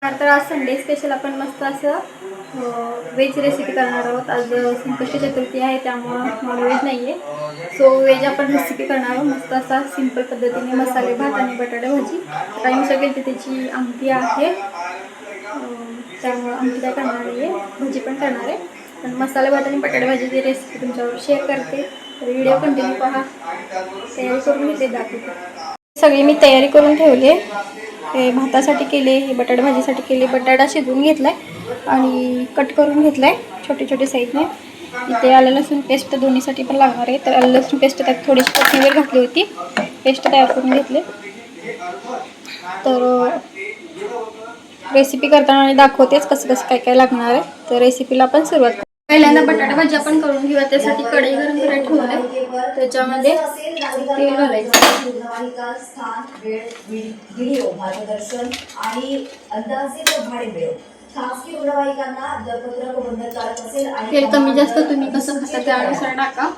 तर आज Sunday special आपण मस्त असं व्हेज रेसिपी करणार आहोत। आज संकष्टी चतुर्थी आहे त्यामुळं नॉनव्हेज नाही आहे। सो व्हेज आपण रेसिपी करणार आहोत मस्त असा सिंपल पद्धतीने मसाले भात आणि बटाटा भाजी। काही मिसळ केली त्याची आमटी आहे, त्यामुळं आमटी काय करणार नाही आहे, भाजी पण करणार आहे। पण मसाले भात आणि बटाटा भाजीची रेसिपी तुमच्यावर शेअर करते, तर व्हिडिओ कंटिन्यू पहा। तयारी करून घेते दाखवते। सगळी मी तयारी करून ठेवली आहे। हे भातासाठी केले, हे बटाटा भाजीसाठी केले। बटाटा शिजवून घेतलाय आणि कट करून घेतलाय छोटे छोटे साईजने। इथे आलं लसूण पेस्ट दोन्हीसाठी पण लागणार आहे, तर आलं लसूण पेस्ट त्यात थोडीशी कोथिंबीर घातली होती, पेस्ट तयार करून घेतले। तर रेसिपी करताना आणि दाखवतेच कसं कसं काय काय लागणार आहे, तर रेसिपीला आपण सुरुवात करू। पहिल्यांदा बटाटा भाजी आपण करून घेऊया। त्यासाठी कढई गरम करायला ठेवले, त्याच्यामध्ये तेल घालायचं। तेल कमी जास्त तुम्ही कसं खाता त्यानुसार टाका।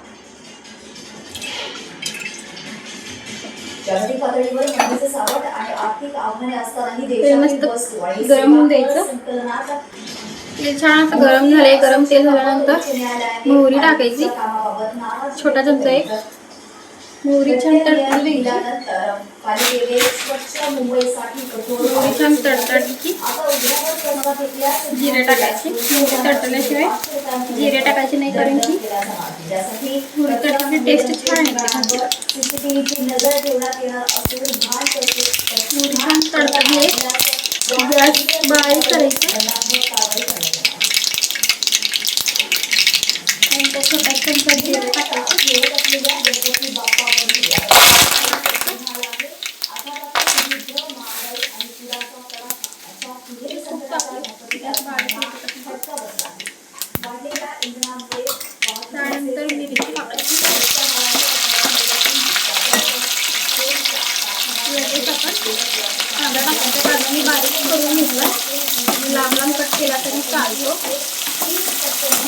जागतिक पातळीवर महिलेचं सावट आणि आर्थिक आव्हाने असतानाही देशात गरम होऊन द्यायचं। तेल छान असं गरम झाले। गरम तेल झाल्यानंतर मोहरी टाकायची, छोटा चमचा एक मोहरी छान तडतडली द्यायची। मोहरी छान तडतडली की जिरे टाकायचे। मोहरी तडतडल्याशिवाय जिरे टाकायचे नाही, कारण की मोहरी तडतडली टेस्ट छान येते। मोहरी छान तडतडली, गॅस बारीक करायचा। छोटा चमचा जिरे टाकायचे। त्यानंतर मिरची टाकायची। लगेच आपण कांदा टाकायचा। कांदा मी बारीक करून घेतला, लांब लांब कट केला तरी चालतो,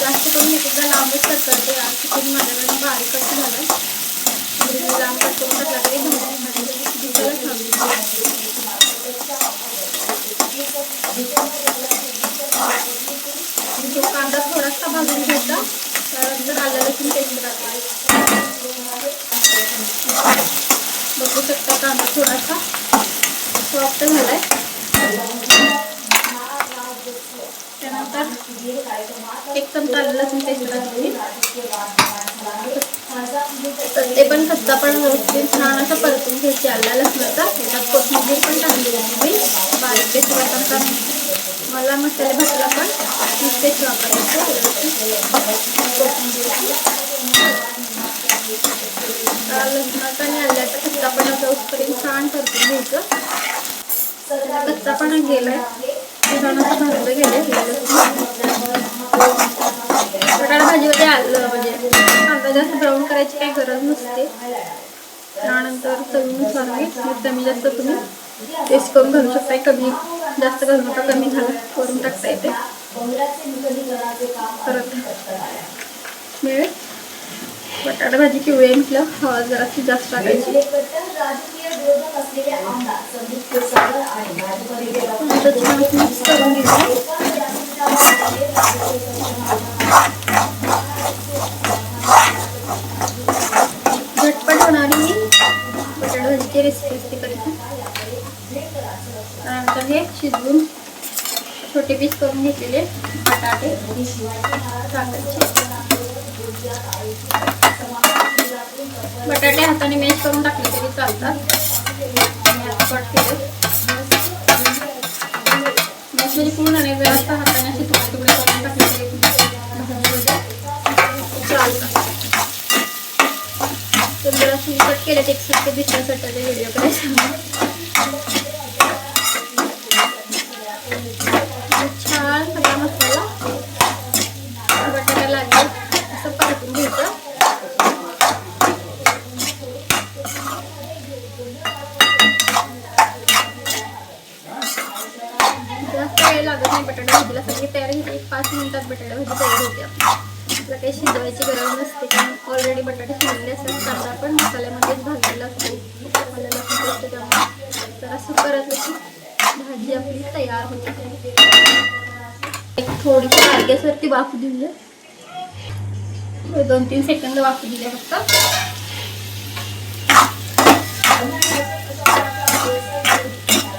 जास्त करून एकदा लांबच कट करते। आज चिकन माझ्याकडे बारीक कट झालं, लांब कट करून टाकला तरी दिसायला छान। कांदा थोडासा भाजून घ्यायचा, त्यानंतर आलं लसूण पेस्ट टाकायची। बघू शकता कांदा थोडासा सॉफ्ट झालाय। त्यानंतर एक चमचा आलं लसूण पेस्ट टाकायची, तर ते पण कच्चा पण व्यवस्थित छान असं परतून घ्यायची आलं लसणाचा। त्याच्यात कोथिंबीर पण टाकली मी बारीक पेस्ट वापरता। मला मसाले भाताला पण तीच पेस्ट वापरायची। लसणाचा आणि आल्याचा कच्चापणा जाऊपर्यंत छान परतून घ्यायचं। कच्चापणा गेलाय, छान असं भाजलं गेले। बटाटा भाजीमध्ये आलं म्हणजे कांदा जास्त ब्राऊन करायची काही गरज नसते। त्यानंतर चवीनुसार मीठ कमी जास्त तुम्ही टेस्ट करून घालू शकता, कमी जास्त घालू नका, कमी करून टाकता येते। परत मिळेल बटाटा भाजी पिवळी म्हटलं हवा जराशी जास्त टाकायची। मिक्स करून घ्यायचं। झटपट होणारी बटाटा भाजीची रेसिपी करायची। त्यानंतर हे शिजवून छोटे पीस करून घेतलेले बटाटे टाकायचे। बटाटे हाताने मॅश करून टाकले तरी चालतात, मी आता कट केले। मॅश म्हणजे पूर्ण नाही, जरा हाताने असे तुकडे तुकडे करून टाकले तरी चालतात। तर जरा कट केले एकसारखे दिसण्यासाठी व्हिडिओ करायचा। छान सगळा मसाला बटाट्याला लागेल असं परतून घ्यायचं। जास्त वेळ लागत नाही बटाटा भाजीला, सगळी तयारी होते 5 मिनिटात बटाटा भाजी तयार होते। आपल्याला काही शिजवायची गरज नसते, कारण ऑलरेडी बटाटे शिजलेले असतात। कांदा पण मसाल्यामध्येच भाजलेला असतो, त्यामुळे जरा असं परतलं की भाजी आपली तयार होते. एक थोडीशी गॅसवरती वाफ दिली, 2-3 सेकंद वाफ दिले फक्त.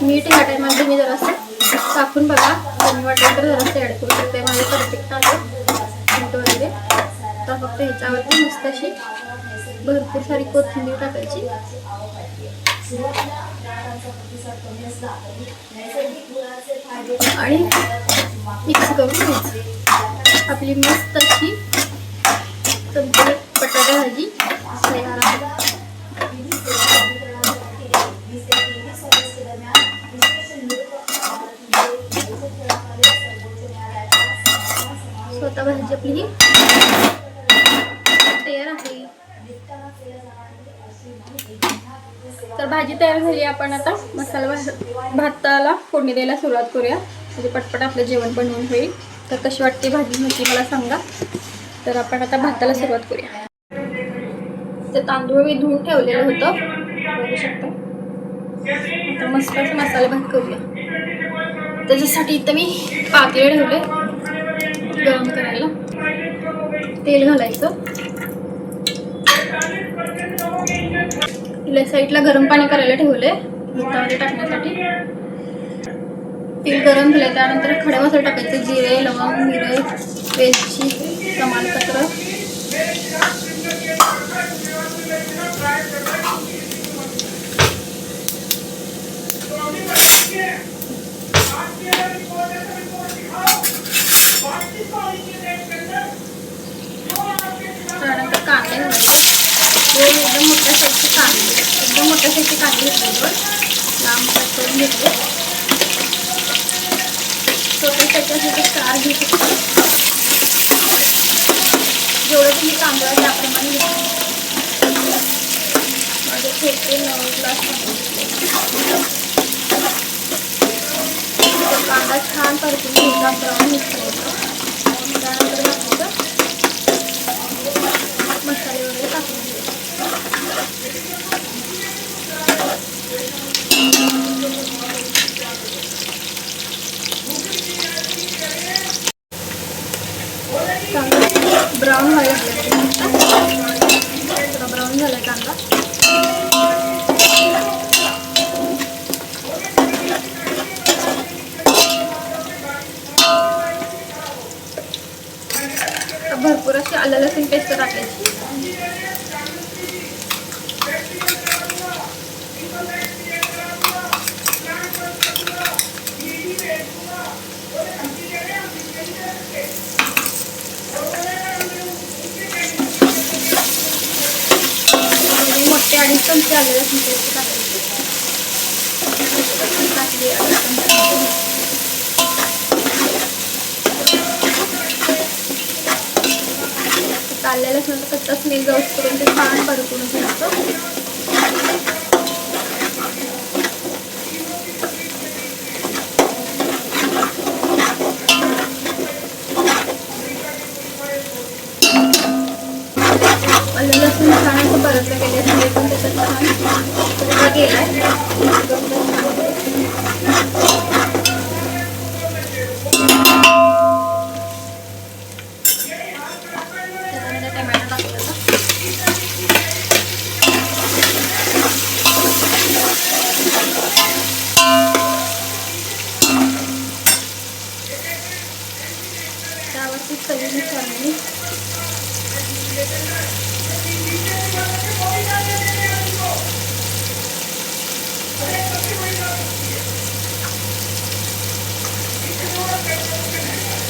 मीठ ह्या टायमामध्ये मी जरासं टाकून बघा, कमी वाटेल तर जरासं ॲड करू शकते. माझे परफेक्ट आहे मीठ वगैरे. तर फक्त ह्याच्यावरती मस्त अशी भरपूर सारी कोथिंबीर टाकायची आणि मिक्स करून घ्यायची. आपली मस्त अशी संतुलित बटाटा भाजी तयार आहे. स्वतः भाजी आपली ही तयार आहे. तर भाजी तयार झाली. आपण आता मसाला भाताला फोडणी द्यायला सुरुवात करूया, म्हणजे पटपट आपलं जेवण बनवून होईल. तर कशी वाटते भाजी नक्की मला सांगा. तर आपण आता भाताला सुरुवात करूया. ते तांदूळ मी धुवून ठेवलेलं होतं, बघू शकता. आता मस्त असं मसाला भात करूया. त्याच्यासाठी इथं मी पातेलं ठेवले गरम करायला. तेल घालायचं, तिला साईडला गरम पाणी करायला ठेवले भातामध्ये टाकण्यासाठी. तेल गरम झालं, त्यानंतर खडे मसाले टाकायचे. जिरे, लवंग, मिरे, वेलची, तमालपत्र, त्यानंतर कांदे घालायचे. एकदम मोठ्या साईजचे कांदे, एकदम मोठ्या साईजचे कांदे घेतले, लांब कट करून घेतले. छोटे त्याच्यासाठी 4 घेऊ शकतो. जेवढं तुम्ही तांदूळ त्याप्रमाणे घेतले. माझे छोटे 9 ग्लास कांदा छान परतून घ्यायचा, ब्राऊन मिक्स करायचा. त्यानंतर मसाले वगैरे टाकून घ्यायचे. कांदा ब्राऊन व्हायला थोडा ब्राऊन झालाय कांदा. भरपूर अशी आलं लसूण पेस्ट टाकायची. मोठे 2.5 चमचे आलं लसूण पेस्ट टाकायची. आलं लसूण कच्चा स्मेल जाऊपर्यंत छान परतून घ्यायचं. आलं लसूण छान असं परतलं गेले, स्मेल पण त्याच्यात छान गेलाय. त्यावरती चवीनुसार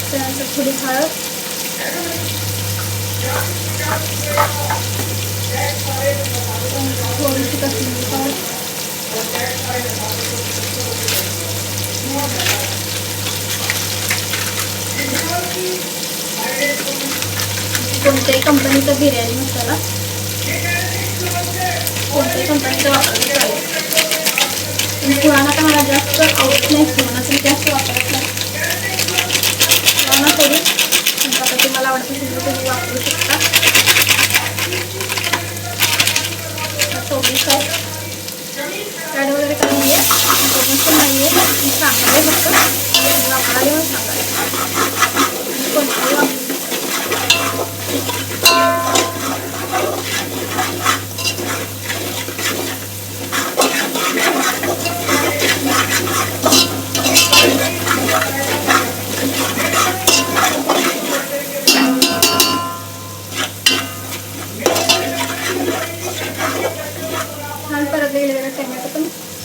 त्यानंतर थोडी हळद, थोडीशी कसुरी पावडर, कोणत्याही कंपनीचा बिर्याणी मसाला, कोणत्याही कंपनीचा वापरला चालेल. पुराणा तर मला जास्त आवडत नाही, पुराणा तरी जास्त वापरत नाही. पुराणा करून आता तुम्हाला आवडत असेल तर तुम्ही वापरू शकता. चोवीस ॲड वगैरे काही नाही आहे, नाही आहे.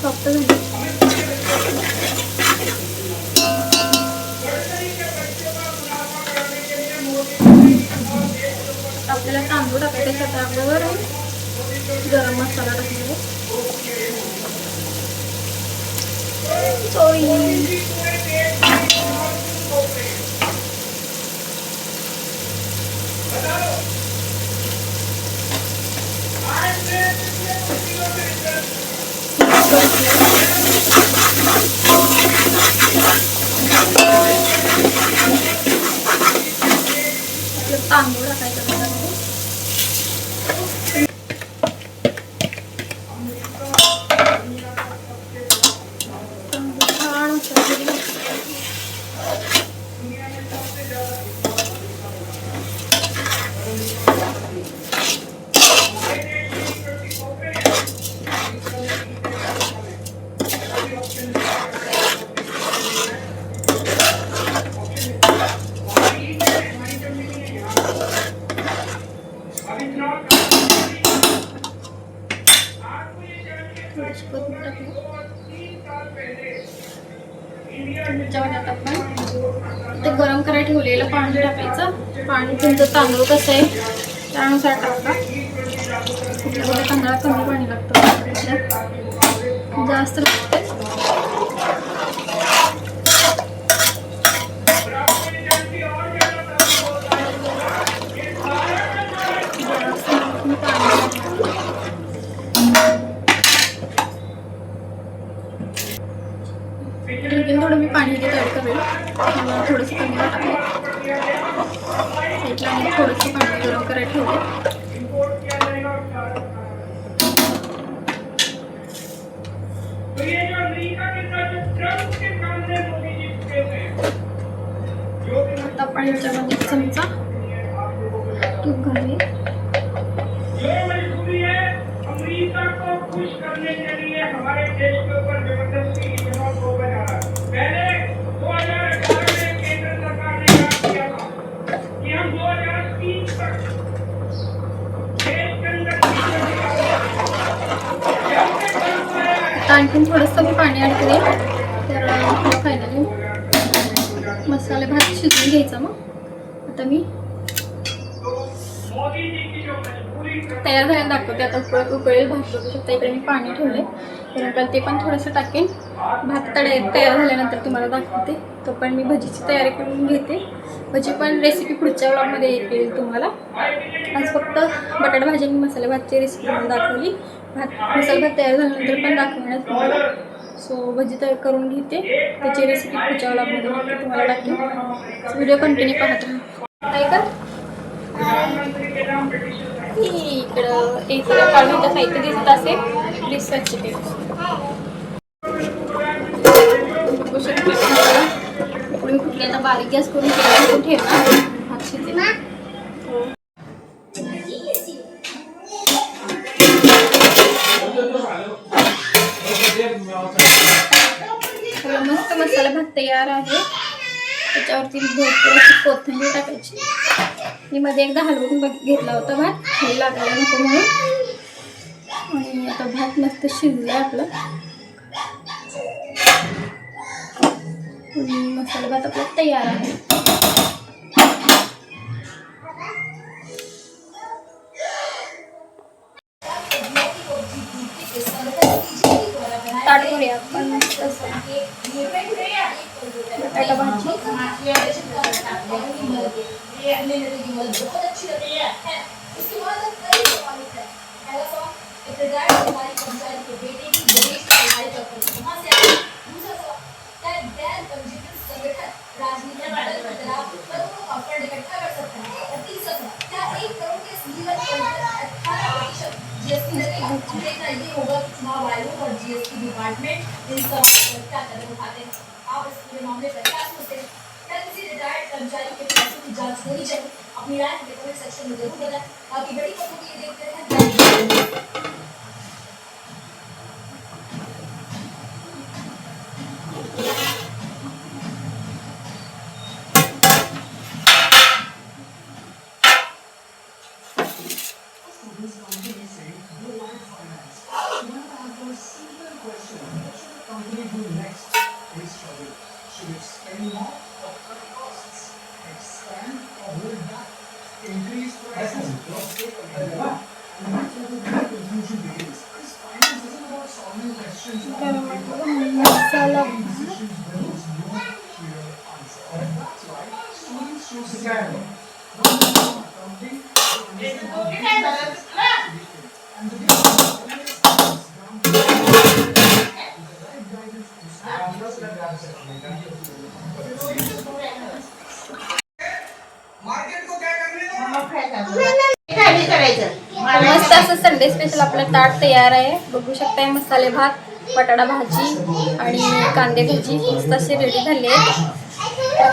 सॉफ्ट झाली. आपल्याला तांदूळ टाकायचे त्याच्यावर गरम मसाला टाकणार. तांदूळ टाकायचं त्याच्यामध्ये. त्याच्यामध्ये आपण ते गरम करायला ठेवलेलं पाणी टाकायचं. पाणी तुमचं तांदूळ कसं आहे त्यानुसार टाका. आपल्याला तांदळात कमी पाणी लागतं, जास्त लागतं. थोडं मी पाणी इथे ॲड करेल. थोडंसं कमी टाकलं. साईडला थोडंसं पाणी गरम करायला ठेवलं. आता आपण याच्यामध्ये चमचा तूप घालूया. अमेरिका को खुश करने के लिए हमारे देश के ऊपर जबरदस्ती इथेनॉल को बना रहा है. पहले 2018 में केंद्र सरकार ने कहा किया था कि हम 2030 तक देश के अंदर आणखीन थोडंसं मी पाणी ॲड करेन. तर फायनली मसाले भात शिजवून घ्यायचा. मग आता मी तयार झाल्यानं दाखवते. आता उकळेल भात बघू शकता. इकडे मी पाणी ठेवले तर ते पण थोडंसं टाकेन. भात तयार झाल्यानंतर तुम्हाला दाखवते. तो पण मी भजीची तयारी करून घेते. भजी पण रेसिपी पुढच्या व्लॉगमध्ये येईल तुम्हाला. आज फक्त बटाटा भाजी आणि मसाले भातची रेसिपी मला दाखवली. मसाले भात तयार झाल्यानंतर पण दाखवण्यात तुम्हाला. सो भजी तयार करून घेते. त्याची रेसिपी पुढच्या व्लॉगमध्ये नक्की तुम्हाला दाखवेन. व्हिडिओ कंटिन्यू पाहत राहा. काय कर इकडं एक काढून साहित्य दिसत असेल प्लीज स्वच्छ केलं. उकडून फुटली. आता बारीक गॅस करून ठेवणार. भात शिजते ना. मस्त मसाला भात तयार आहे. त्याच्यावरती भरपूर अशी कोथिंबीर टाकायची. मी मध्ये एकदा हलवून घेतला होता भात खाली लागायला नको म्हणून. आणि आता भात मस्त शिजला आपला. मसाला भात आपला तयार आहे. ताट करूया आपण मस्त बटाटा भाजी. होगा चुनाव आयोग और जीएसटी डिपार्टमेंट इन सब क्या कदम उठाते हैं. आप इस पूरे मामले पर क्या सोचते हैं? क्या किसी रिटायर्ड कर्मचारी के पैसों की जांच होनी चाहिए? अपनी राय हमें कमेंट सेक्शन में जरूर बताएं. बाकी बड़ी खबरों के लिए देखते हैं. Simple question. मस्त असं संडे स्पेशल आपलं ताट तयार आहे. बघू शकताय मसाले भात, बटाटा भाजी आणि कांदे भाजी मस्त असे रेडी झाले आहेत.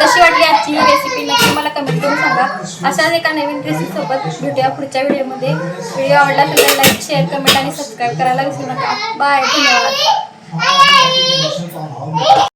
कशी वाटली आजची ही रेसिपी नक्की मला कमेंट करून सांगा. अशाच एका नवीन रेसिपीसोबत भेटूया पुढच्या व्हिडिओमध्ये. व्हिडिओ आवडला तर लाईक, शेअर, कमेंट आणि सबस्क्राईब करायला विसरू नका. बाय, धन्यवाद.